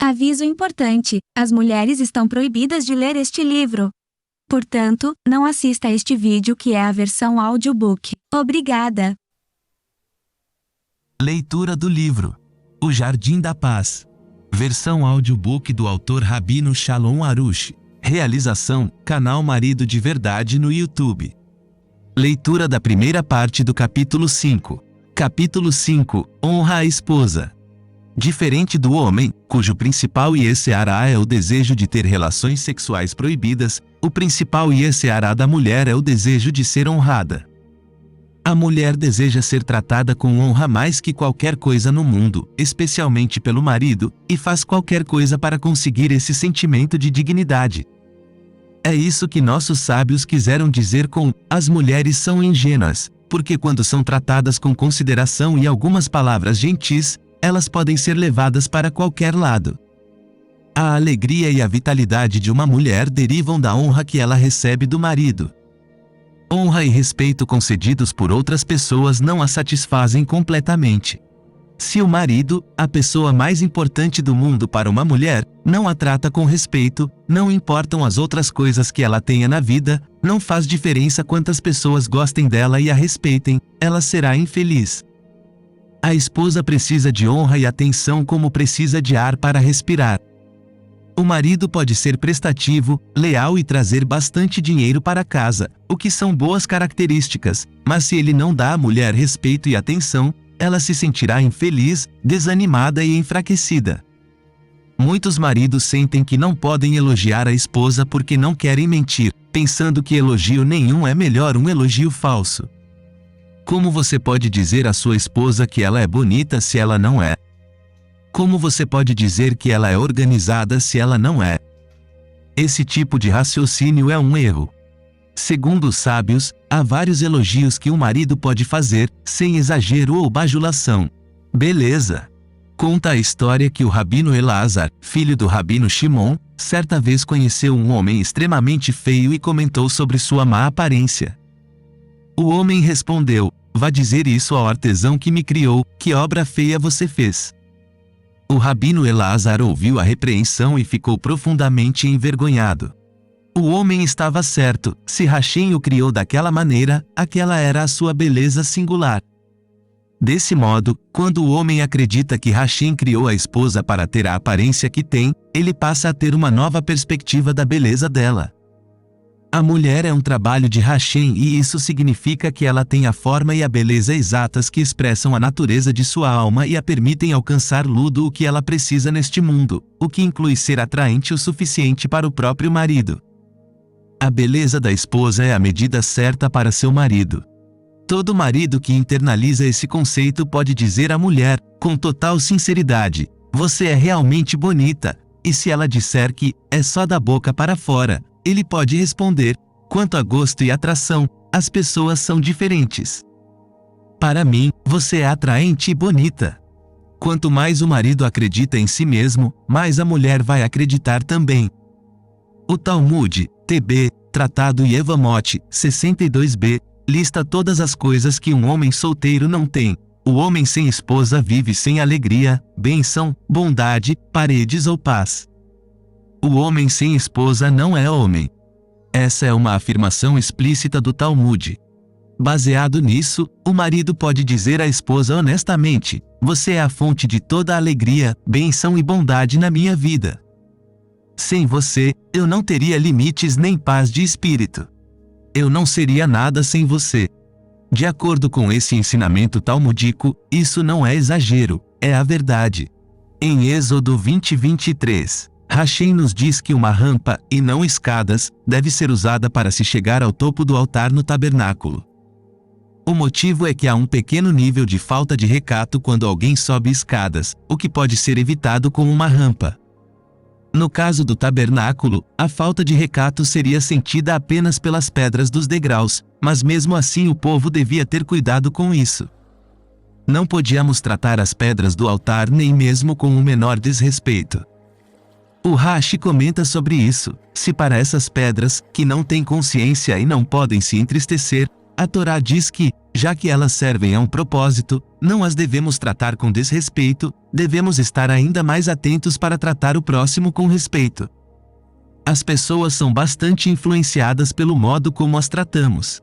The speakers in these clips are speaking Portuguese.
Aviso importante: as mulheres estão proibidas de ler este livro. Portanto, não assista a este vídeo que é a versão audiobook. Obrigada. Leitura do livro O Jardim da Paz. Versão audiobook do autor Rabino Shalom Arush. Realização: Canal Marido de Verdade no YouTube. Leitura da primeira parte do capítulo 5. Capítulo 5. Honra a esposa. Diferente do homem, cujo principal Yeseará é o desejo de ter relações sexuais proibidas, o principal Yeseará da mulher é o desejo de ser honrada. A mulher deseja ser tratada com honra mais que qualquer coisa no mundo, especialmente pelo marido, e faz qualquer coisa para conseguir esse sentimento de dignidade. É isso que nossos sábios quiseram dizer com "as mulheres são ingênuas", porque quando são tratadas com consideração e algumas palavras gentis, elas podem ser levadas para qualquer lado. A alegria e a vitalidade de uma mulher derivam da honra que ela recebe do marido. Honra e respeito concedidos por outras pessoas não a satisfazem completamente. Se o marido, a pessoa mais importante do mundo para uma mulher, não a trata com respeito, não importam as outras coisas que ela tenha na vida, não faz diferença quantas pessoas gostem dela e a respeitem, ela será infeliz. A esposa precisa de honra e atenção como precisa de ar para respirar. O marido pode ser prestativo, leal e trazer bastante dinheiro para casa, o que são boas características, mas se ele não dá à mulher respeito e atenção, ela se sentirá infeliz, desanimada e enfraquecida. Muitos maridos sentem que não podem elogiar a esposa porque não querem mentir, pensando que elogio nenhum é melhor um elogio falso. Como você pode dizer à sua esposa que ela é bonita se ela não é? Como você pode dizer que ela é organizada se ela não é? Esse tipo de raciocínio é um erro. Segundo os sábios, há vários elogios que um marido pode fazer, sem exagero ou bajulação. Beleza. Conta a história que o Rabino Elazar, filho do Rabino Shimon, certa vez conheceu um homem extremamente feio e comentou sobre sua má aparência. O homem respondeu: "Vá dizer isso ao artesão que me criou, que obra feia você fez." O Rabino Elazar ouviu a repreensão e ficou profundamente envergonhado. O homem estava certo, se Hashem o criou daquela maneira, aquela era a sua beleza singular. Desse modo, quando o homem acredita que Hashem criou a esposa para ter a aparência que tem, ele passa a ter uma nova perspectiva da beleza dela. A mulher é um trabalho de Hashem e isso significa que ela tem a forma e a beleza exatas que expressam a natureza de sua alma e a permitem alcançar tudo o que ela precisa neste mundo, o que inclui ser atraente o suficiente para o próprio marido. A beleza da esposa é a medida certa para seu marido. Todo marido que internaliza esse conceito pode dizer à mulher, com total sinceridade: "Você é realmente bonita", e se ela disser que é só da boca para fora, ele pode responder: "Quanto a gosto e atração, as pessoas são diferentes. Para mim, você é atraente e bonita." Quanto mais o marido acredita em si mesmo, mais a mulher vai acreditar também. O Talmud, TB, Tratado Yevamot, 62b, lista todas as coisas que um homem solteiro não tem. O homem sem esposa vive sem alegria, bênção, bondade, paredes ou paz. O homem sem esposa não é homem. Essa é uma afirmação explícita do Talmud. Baseado nisso, o marido pode dizer à esposa honestamente: "Você é a fonte de toda a alegria, bênção e bondade na minha vida. Sem você, eu não teria limites nem paz de espírito. Eu não seria nada sem você." De acordo com esse ensinamento talmúdico, isso não é exagero, é a verdade. Em Êxodo 20:23, Hashem nos diz que uma rampa, e não escadas, deve ser usada para se chegar ao topo do altar no tabernáculo. O motivo é que há um pequeno nível de falta de recato quando alguém sobe escadas, o que pode ser evitado com uma rampa. No caso do tabernáculo, a falta de recato seria sentida apenas pelas pedras dos degraus, mas mesmo assim o povo devia ter cuidado com isso. Não podíamos tratar as pedras do altar nem mesmo com o menor desrespeito. O Rashi comenta sobre isso: se para essas pedras, que não têm consciência e não podem se entristecer, a Torá diz que Já que elas servem a um propósito, não as devemos tratar com desrespeito, devemos estar ainda mais atentos para tratar o próximo com respeito. As pessoas são bastante influenciadas pelo modo como as tratamos.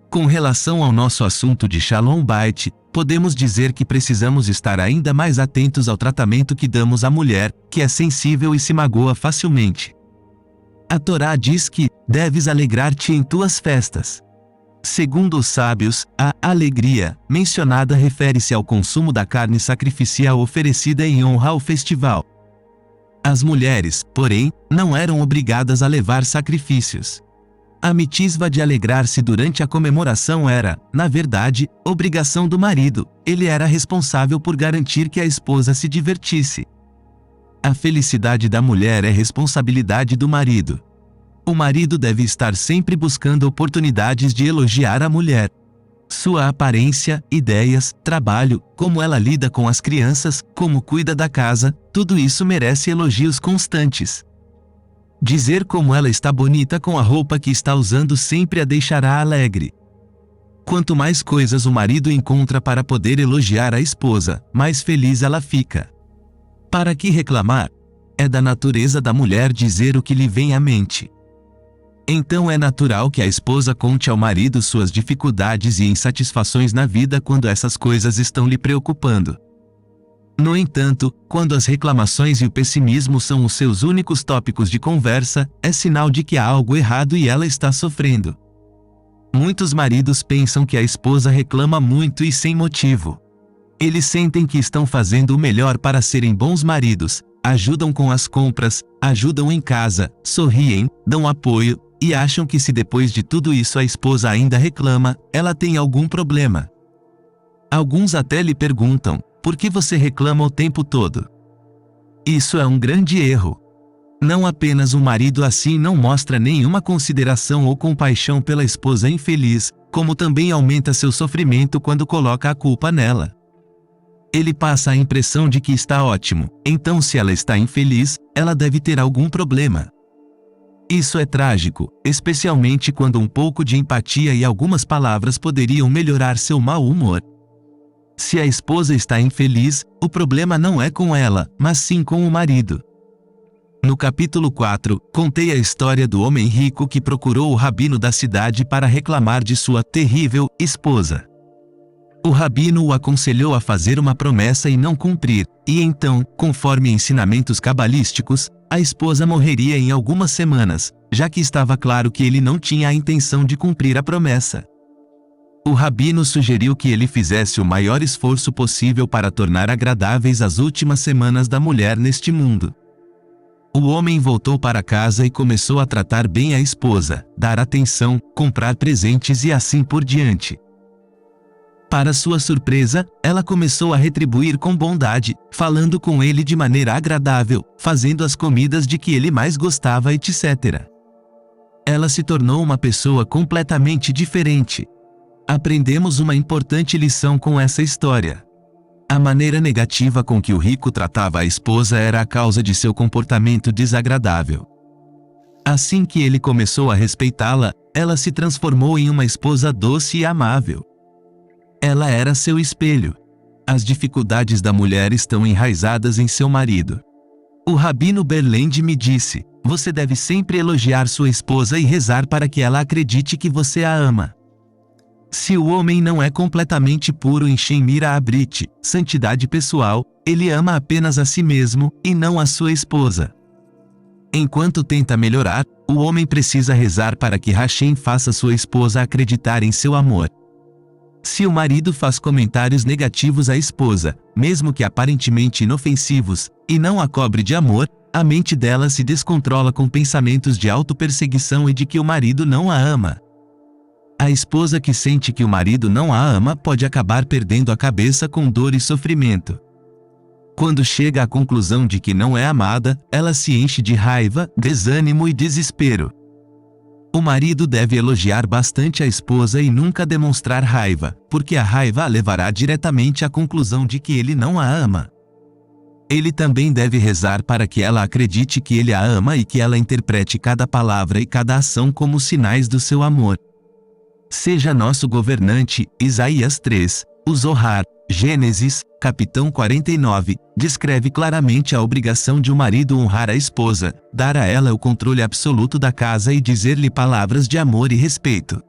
Com relação ao nosso assunto de Shalom Bait, podemos dizer que precisamos estar ainda mais atentos ao tratamento que damos à mulher, que é sensível e se magoa facilmente. A Torá diz que deves alegrar-te em tuas festas. Segundo os sábios, a alegria mencionada refere-se ao consumo da carne sacrificial oferecida em honra ao festival. As mulheres, porém, não eram obrigadas a levar sacrifícios. A mitzvah de alegrar-se durante a comemoração era, na verdade, obrigação do marido. Ele era responsável por garantir que a esposa se divertisse. A felicidade da mulher é responsabilidade do marido. O marido deve estar sempre buscando oportunidades de elogiar a mulher. Sua aparência, ideias, trabalho, como ela lida com as crianças, como cuida da casa, tudo isso merece elogios constantes. Dizer como ela está bonita com a roupa que está usando sempre a deixará alegre. Quanto mais coisas o marido encontra para poder elogiar a esposa, mais feliz ela fica. Para que reclamar? É da natureza da mulher dizer o que lhe vem à mente. Então é natural que a esposa conte ao marido suas dificuldades e insatisfações na vida quando essas coisas estão lhe preocupando. No entanto, quando as reclamações e o pessimismo são os seus únicos tópicos de conversa, é sinal de que há algo errado e ela está sofrendo. Muitos maridos pensam que a esposa reclama muito e sem motivo. Eles sentem que estão fazendo o melhor para serem bons maridos, ajudam com as compras, ajudam em casa, sorriem, dão apoio, e acham que se depois de tudo isso a esposa ainda reclama, ela tem algum problema. Alguns até lhe perguntam: por que você reclama o tempo todo? Isso é um grande erro. Não apenas o marido assim não mostra nenhuma consideração ou compaixão pela esposa infeliz, como também aumenta seu sofrimento quando coloca a culpa nela. Ele passa a impressão de que está ótimo, então se ela está infeliz, ela deve ter algum problema. Isso é trágico, especialmente quando um pouco de empatia e algumas palavras poderiam melhorar seu mau humor. Se a esposa está infeliz, o problema não é com ela, mas sim com o marido. No capítulo 4, contei a história do homem rico que procurou o rabino da cidade para reclamar de sua terrível esposa. O rabino o aconselhou a fazer uma promessa e não cumprir, e então, conforme ensinamentos cabalísticos, a esposa morreria em algumas semanas, já que estava claro que ele não tinha a intenção de cumprir a promessa. O rabino sugeriu que ele fizesse o maior esforço possível para tornar agradáveis as últimas semanas da mulher neste mundo. O homem voltou para casa e começou a tratar bem a esposa, dar atenção, comprar presentes e assim por diante. Para sua surpresa, ela começou a retribuir com bondade, falando com ele de maneira agradável, fazendo as comidas de que ele mais gostava, etc. Ela se tornou uma pessoa completamente diferente. Aprendemos uma importante lição com essa história. A maneira negativa com que o rico tratava a esposa era a causa de seu comportamento desagradável. Assim que ele começou a respeitá-la, ela se transformou em uma esposa doce e amável. Ela era seu espelho. As dificuldades da mulher estão enraizadas em seu marido. O rabino Berland me disse: você deve sempre elogiar sua esposa e rezar para que ela acredite que você a ama. Se o homem não é completamente puro em Shemira Abrit, santidade pessoal, ele ama apenas a si mesmo, e não a sua esposa. Enquanto tenta melhorar, o homem precisa rezar para que Hashem faça sua esposa acreditar em seu amor. Se o marido faz comentários negativos à esposa, mesmo que aparentemente inofensivos, e não a cobre de amor, a mente dela se descontrola com pensamentos de autoperseguição e de que o marido não a ama. A esposa que sente que o marido não a ama pode acabar perdendo a cabeça com dor e sofrimento. Quando chega à conclusão de que não é amada, ela se enche de raiva, desânimo e desespero. O marido deve elogiar bastante a esposa e nunca demonstrar raiva, porque a raiva a levará diretamente à conclusão de que ele não a ama. Ele também deve rezar para que ela acredite que ele a ama e que ela interprete cada palavra e cada ação como sinais do seu amor. seja nosso governante. Isaías 3, o Zohar, Gênesis, capítulo 49, descreve claramente a obrigação de um marido honrar a esposa, dar a ela o controle absoluto da casa e dizer-lhe palavras de amor e respeito.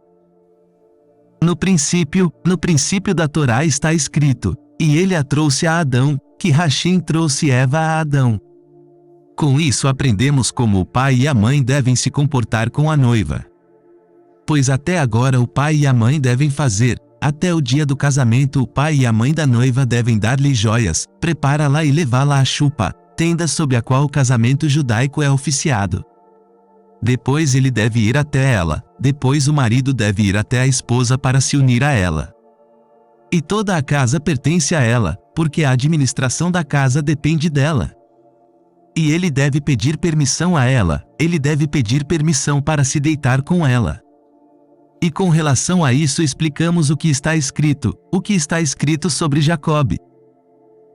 No princípio da Torá está escrito: e ele a trouxe a Adão, que Hashem trouxe Eva a Adão. Com isso aprendemos como o pai e a mãe devem se comportar com a noiva. Pois até agora o pai e a mãe devem fazer, até o dia do casamento o pai e a mãe da noiva devem dar-lhe joias, prepará-la e levá-la à chupa, tenda sob a qual o casamento judaico é oficiado. Depois ele deve ir até ela, depois o marido deve ir até a esposa para se unir a ela. E toda a casa pertence a ela, porque a administração da casa depende dela. E ele deve pedir permissão a ela, ele deve pedir permissão para se deitar com ela. E com relação a isso explicamos o que está escrito sobre Jacob.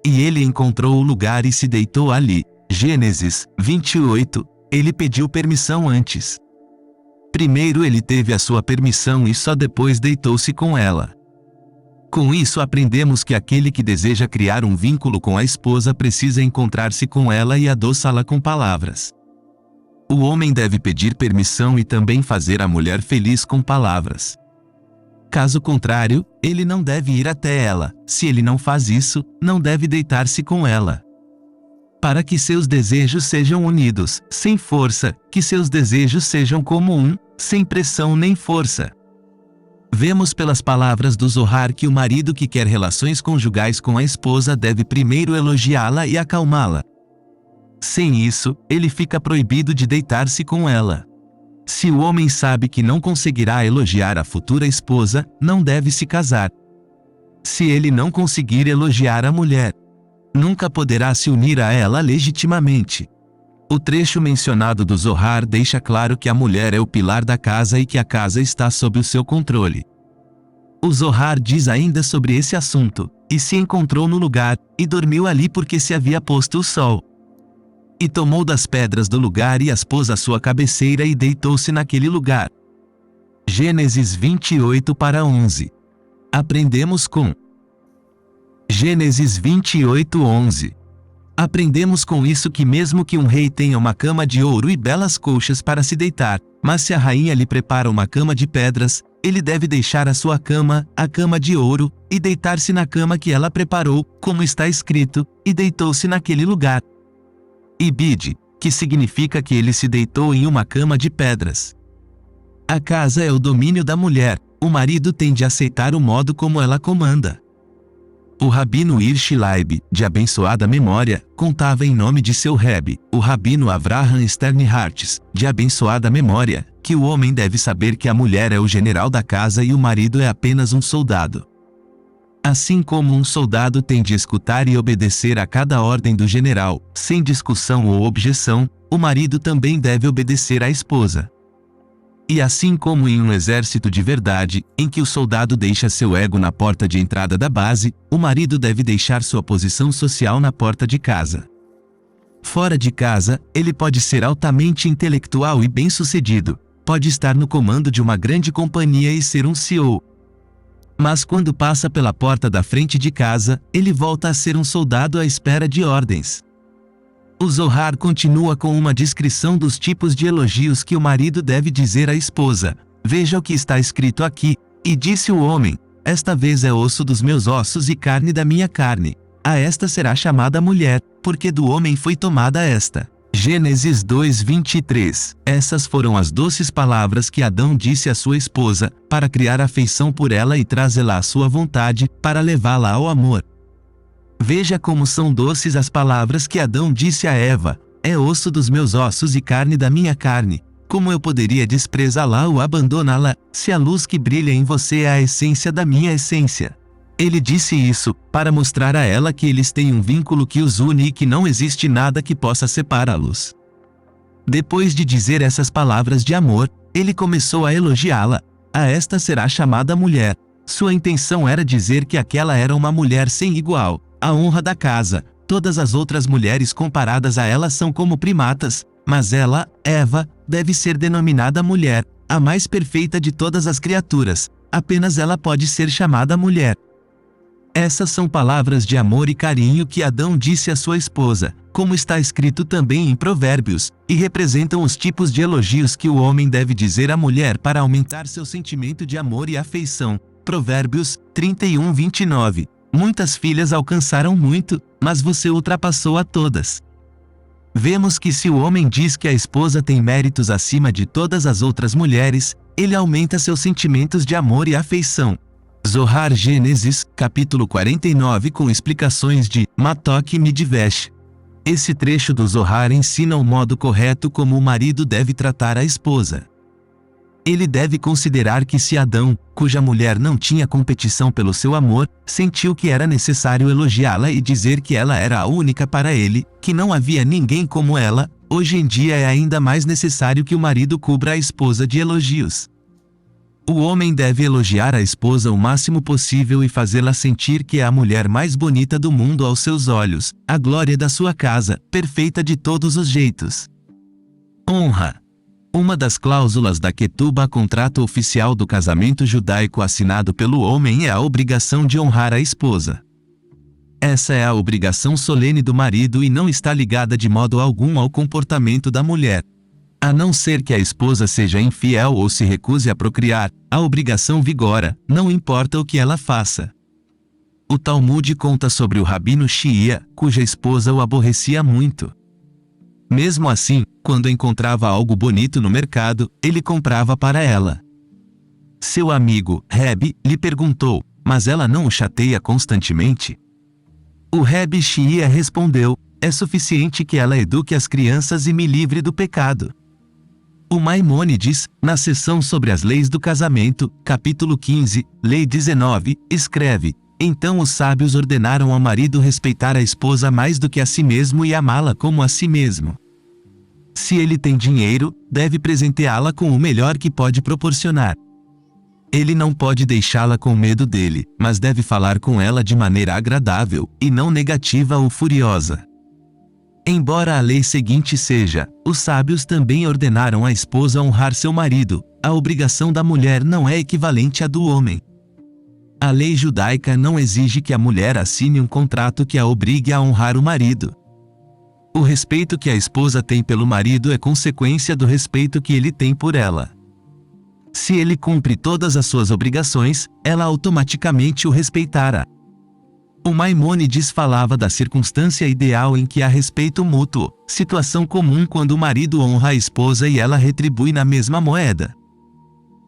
E ele encontrou o lugar e se deitou ali. Gênesis 28, ele pediu permissão antes. Primeiro ele teve a sua permissão e só depois deitou-se com ela. Com isso aprendemos que aquele que deseja criar um vínculo com a esposa precisa encontrar-se com ela e adoçá-la com palavras. O homem deve pedir permissão e também fazer a mulher feliz com palavras. Caso contrário, ele não deve ir até ela. Se ele não faz isso, não deve deitar-se com ela. Para que seus desejos sejam unidos, sem força, que seus desejos sejam como um, sem pressão nem força. Vemos pelas palavras do Zohar que o marido que quer relações conjugais com a esposa deve primeiro elogiá-la e acalmá-la. Sem isso, ele fica proibido de deitar-se com ela. Se o homem sabe que não conseguirá elogiar a futura esposa, não deve se casar. Se ele não conseguir elogiar a mulher, nunca poderá se unir a ela legitimamente. O trecho mencionado do Zohar deixa claro que a mulher é o pilar da casa e que a casa está sob o seu controle. O Zohar diz ainda sobre esse assunto: e se encontrou no lugar, e dormiu ali porque se havia posto o sol. E tomou das pedras do lugar e as pôs à sua cabeceira e deitou-se naquele lugar. Gênesis 28:11. Aprendemos com Gênesis 28:11. Aprendemos com isso que mesmo que um rei tenha uma cama de ouro e belas colchas para se deitar, mas se a rainha lhe prepara uma cama de pedras, ele deve deixar a sua cama, a cama de ouro, e deitar-se na cama que ela preparou, como está escrito, e deitou-se naquele lugar. Ibid, que significa que ele se deitou em uma cama de pedras. A casa é o domínio da mulher, o marido tem de aceitar o modo como ela comanda. O rabino Hirsch Leib, de abençoada memória, contava em nome de seu rebbe, o rabino Avraham Sternhartz, de abençoada memória, que o homem deve saber que a mulher é o general da casa e o marido é apenas um soldado. Assim como um soldado tem de escutar e obedecer a cada ordem do general, sem discussão ou objeção, o marido também deve obedecer à esposa. E assim como em um exército de verdade, em que o soldado deixa seu ego na porta de entrada da base, o marido deve deixar sua posição social na porta de casa. Fora de casa, ele pode ser altamente intelectual e bem-sucedido, pode estar no comando de uma grande companhia e ser um CEO. Mas quando passa pela porta da frente de casa, ele volta a ser um soldado à espera de ordens. O Zohar continua com uma descrição dos tipos de elogios que o marido deve dizer à esposa. Veja o que está escrito aqui: e disse o homem: esta vez é osso dos meus ossos e carne da minha carne. A esta será chamada mulher, porque do homem foi tomada esta. Gênesis 2:23. Essas foram as doces palavras que Adão disse à sua esposa, para criar afeição por ela e trazê-la à sua vontade, para levá-la ao amor. Veja como são doces as palavras que Adão disse a Eva: é osso dos meus ossos e carne da minha carne. Como eu poderia desprezá-la ou abandoná-la, se a luz que brilha em você é a essência da minha essência? Ele disse isso, para mostrar a ela que eles têm um vínculo que os une e que não existe nada que possa separá-los. Depois de dizer essas palavras de amor, ele começou a elogiá-la. A esta será chamada mulher. Sua intenção era dizer que aquela era uma mulher sem igual, a honra da casa. Todas as outras mulheres comparadas a ela são como primatas, mas ela, Eva, deve ser denominada mulher, a mais perfeita de todas as criaturas, apenas ela pode ser chamada mulher. Essas são palavras de amor e carinho que Adão disse à sua esposa, como está escrito também em Provérbios, e representam os tipos de elogios que o homem deve dizer à mulher para aumentar seu sentimento de amor e afeição. Provérbios 31:29. Muitas filhas alcançaram muito, mas você ultrapassou a todas. Vemos que se o homem diz que a esposa tem méritos acima de todas as outras mulheres, ele aumenta seus sentimentos de amor e afeição. Zohar Gênesis, capítulo 49 com explicações de Matok Midvesh. Esse trecho do Zohar ensina o modo correto como o marido deve tratar a esposa. Ele deve considerar que se Adão, cuja mulher não tinha competição pelo seu amor, sentiu que era necessário elogiá-la e dizer que ela era a única para ele, que não havia ninguém como ela, hoje em dia é ainda mais necessário que o marido cubra a esposa de elogios. O homem deve elogiar a esposa o máximo possível e fazê-la sentir que é a mulher mais bonita do mundo aos seus olhos, a glória da sua casa, perfeita de todos os jeitos. Honra. Uma das cláusulas da Ketubá, contrato oficial do casamento judaico assinado pelo homem, é a obrigação de honrar a esposa. Essa é a obrigação solene do marido e não está ligada de modo algum ao comportamento da mulher. A não ser que a esposa seja infiel ou se recuse a procriar, a obrigação vigora, não importa o que ela faça. O Talmud conta sobre o rabino Shia, cuja esposa o aborrecia muito. Mesmo assim, quando encontrava algo bonito no mercado, ele comprava para ela. Seu amigo, Rebbe, lhe perguntou, mas ela não o chateia constantemente? O Rebbe Shia respondeu, é suficiente que ela eduque as crianças e me livre do pecado. O Maimônides, na seção sobre as leis do casamento, capítulo 15, lei 19, escreve, então os sábios ordenaram ao marido respeitar a esposa mais do que a si mesmo e amá-la como a si mesmo. Se ele tem dinheiro, deve presenteá-la com o melhor que pode proporcionar. Ele não pode deixá-la com medo dele, mas deve falar com ela de maneira agradável, e não negativa ou furiosa. Embora a lei seguinte seja, os sábios também ordenaram à esposa honrar seu marido, a obrigação da mulher não é equivalente à do homem. A lei judaica não exige que a mulher assine um contrato que a obrigue a honrar o marido. O respeito que a esposa tem pelo marido é consequência do respeito que ele tem por ela. Se ele cumpre todas as suas obrigações, ela automaticamente o respeitará. O Maimônides falava da circunstância ideal em que há respeito mútuo, situação comum quando o marido honra a esposa e ela retribui na mesma moeda.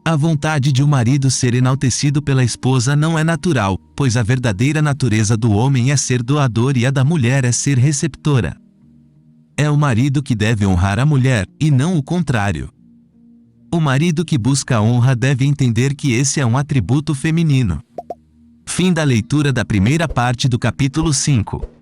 A vontade de o marido ser enaltecido pela esposa não é natural, pois a verdadeira natureza do homem é ser doador e a da mulher é ser receptora. É o marido que deve honrar a mulher, e não o contrário. O marido que busca a honra deve entender que esse é um atributo feminino. Fim da leitura da primeira parte do capítulo 5.